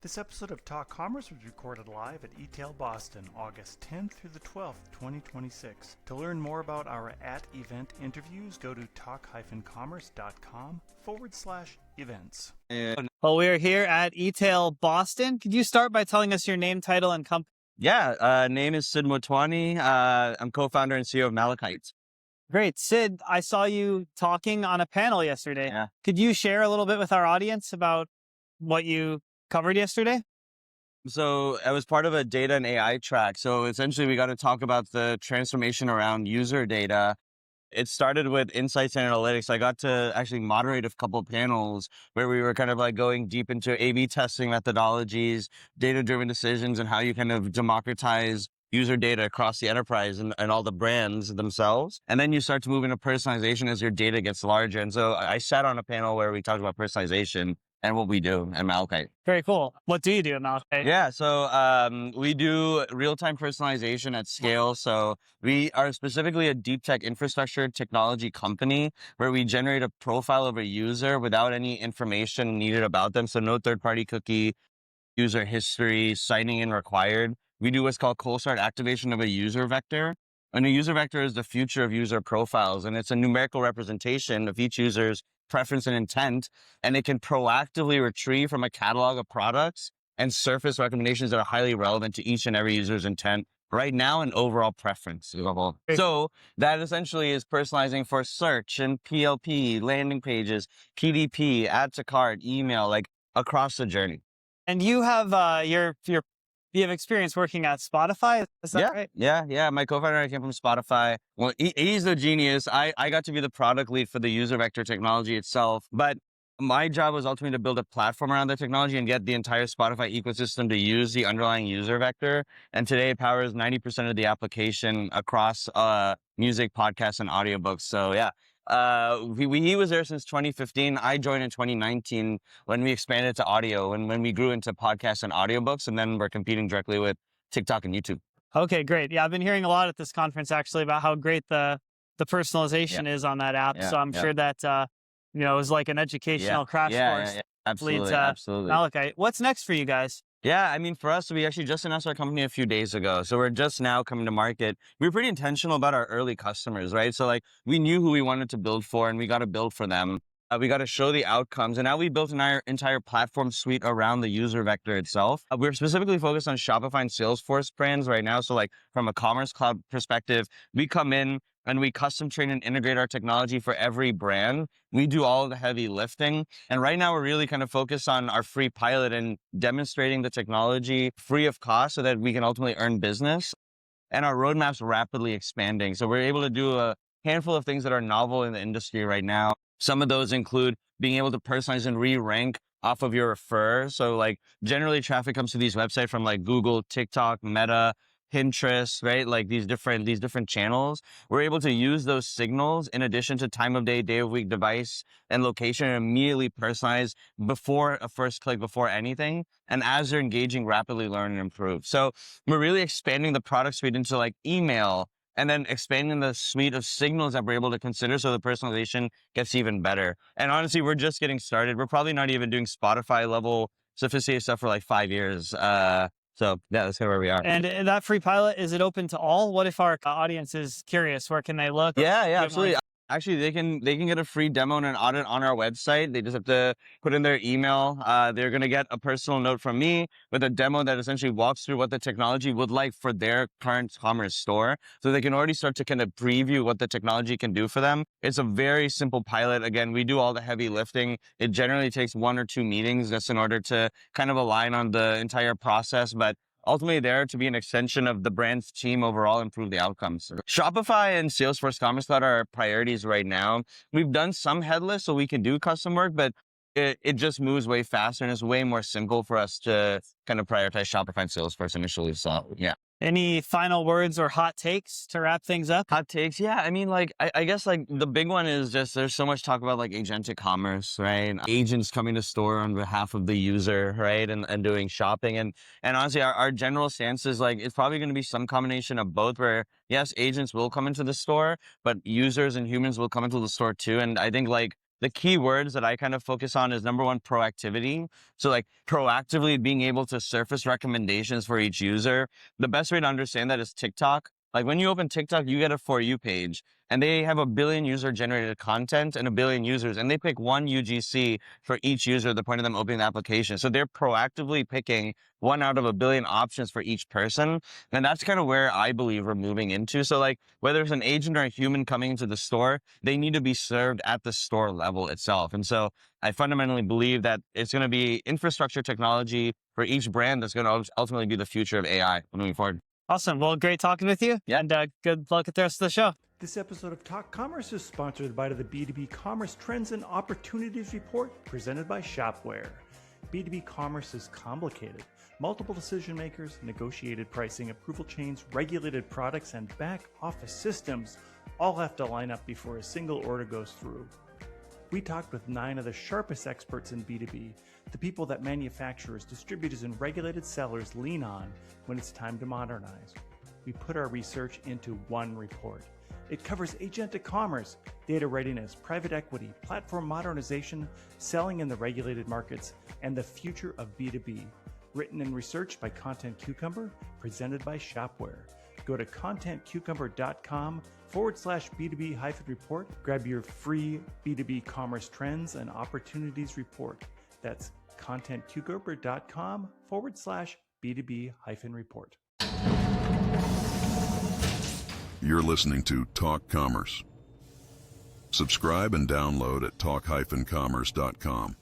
This episode of Talk Commerce was recorded live at eTail Boston, August 10th through the 12th, 2026. To learn more about our at-event interviews, go to talk-commerce.com/events. Well, we're here at eTail Boston. Could you start by telling us your name, title, and company? Yeah, name is Motwani. I'm co-founder and CEO of Malachyte. Great. Sid, I saw you talking on a panel yesterday. Yeah. Could you share a little bit with our audience about what you covered yesterday? So I was part of a data and AI track. So essentially we got to talk about the transformation around user data. It started with insights and analytics. I got to actually moderate a couple panels where we were kind of like going deep into A/B testing methodologies, data-driven decisions, and how you kind of democratize user data across the enterprise and all the brands themselves. And then you start to move into personalization as your data gets larger. And so I sat on a panel where we talked about personalization and what we do at Malachyte. Very cool. What do you do at Malachyte? Yeah, so we do real-time personalization at scale. So we are specifically a deep tech infrastructure technology company where we generate a profile of a user without any information needed about them. So no third-party cookie, user history, signing in required. We do what's called cold start activation of a user vector. And a user vector is the future of user profiles, and it's a numerical representation of each user's preference and intent, and it can proactively retrieve from a catalog of products and surface recommendations that are highly relevant to each and every user's intent right now and overall preference level. So that essentially is personalizing for search and PLP, landing pages, PDP, add to cart, email, like across the journey. And you have you have experience working at Spotify, is that right? Yeah. My co-founder and I came from Spotify. Well, he's the genius. I got to be the product lead for the user vector technology itself, but my job was ultimately to build a platform around the technology and get the entire Spotify ecosystem to use the underlying user vector. And today it powers 90% of the application across music, podcasts, and audiobooks. So yeah. He was there since 2015. I joined in 2019 when we expanded to audio and when we grew into podcasts and audiobooks, and then we're competing directly with TikTok and YouTube. Okay, great. Yeah, I've been hearing a lot at this conference actually about how great the personalization is on that app. So I'm sure that it was like an educational crash course. Yeah. Absolutely. Malachyte. What's next for you guys? Yeah, I mean, for us, we actually just announced our company a few days ago. So we're just now coming to market. We were pretty intentional about our early customers, right? So like we knew who we wanted to build for and we got to build for them. We got to show the outcomes. And now we built an entire platform suite around the user vector itself. We're specifically focused on Shopify and Salesforce brands right now. So like from a commerce cloud perspective, we come in and we custom train and integrate our technology for every brand. We do all of the heavy lifting. And right now we're really kind of focused on our free pilot and demonstrating the technology free of cost so that we can ultimately earn business. And our roadmap's rapidly expanding. So we're able to do a handful of things that are novel in the industry right now. Some of those include being able to personalize and re-rank off of your refer. So like generally traffic comes to these websites from like Google, TikTok, Meta, Pinterest, right? Like these different channels. We're able to use those signals in addition to time of day of week, device, and location and immediately personalize before a first click, before anything. And as they're engaging, rapidly learn and improve. So we're really expanding the product suite into like email and then expanding the suite of signals that we're able to consider so the personalization gets even better. And honestly, we're just getting started. We're probably not even doing Spotify level sophisticated stuff for like 5 years. So yeah, that's kind of where we are. And that free pilot, is it open to all? What if our audience is curious? Where can they look? Yeah, absolutely. Actually, they can get a free demo and an audit on our website. They just have to put in their email. They're going to get a personal note from me with a demo that essentially walks through what the technology would like for their current commerce store. So they can already start to kind of preview what the technology can do for them. It's a very simple pilot. Again, we do all the heavy lifting. It generally takes 1 or 2 meetings just in order to kind of align on the entire process. But ultimately there to be an extension of the brand's team overall, improve the outcomes. Shopify and Salesforce Commerce Cloud are our priorities right now. We've done some headless so we can do custom work, but it just moves way faster and it's way more simple for us to kind of prioritize Shopify and Salesforce initially. So yeah. Any final words or hot takes to wrap things up? Hot takes. Yeah. I mean, like, I guess like the big one is just, there's so much talk about like agentic commerce, right? Agents coming to store on behalf of the user, right? And doing shopping. And honestly, our general stance is like, it's probably going to be some combination of both where yes, agents will come into the store, but users and humans will come into the store too. And I think like the key words that I kind of focus on is number one, proactivity. So like proactively being able to surface recommendations for each user. The best way to understand that is TikTok. Like when you open TikTok, you get a For You page and they have 1 billion user generated content and 1 billion users, and they pick one UGC for each user at the point of them opening the application. So they're proactively picking 1 out of 1 billion options for each person. And that's kind of where I believe we're moving into. So like whether it's an agent or a human coming into the store, they need to be served at the store level itself. And so I fundamentally believe that it's going to be infrastructure technology for each brand that's going to ultimately be the future of AI moving forward. Awesome. Well, great talking with you. Yeah. And good luck at the rest of the show. This episode of Talk Commerce is sponsored by the B2B Commerce Trends and Opportunities Report presented by Shopware. B2B commerce is complicated. Multiple decision makers, negotiated pricing, approval chains, regulated products, and back office systems all have to line up before a single order goes through. We talked with 9 of the sharpest experts in B2B, the people that manufacturers, distributors, and regulated sellers lean on when it's time to modernize. We put our research into one report. It covers agentic commerce, data readiness, private equity, platform modernization, selling in the regulated markets, and the future of B2B. Written and researched by Content Cucumber, presented by Shopware. Go to contentcucumber.com/B2B-report. Grab your free B2B commerce trends and opportunities report. That's contentcucumber.com/B2B-report. You're listening to Talk Commerce. Subscribe and download at talk-commerce.com.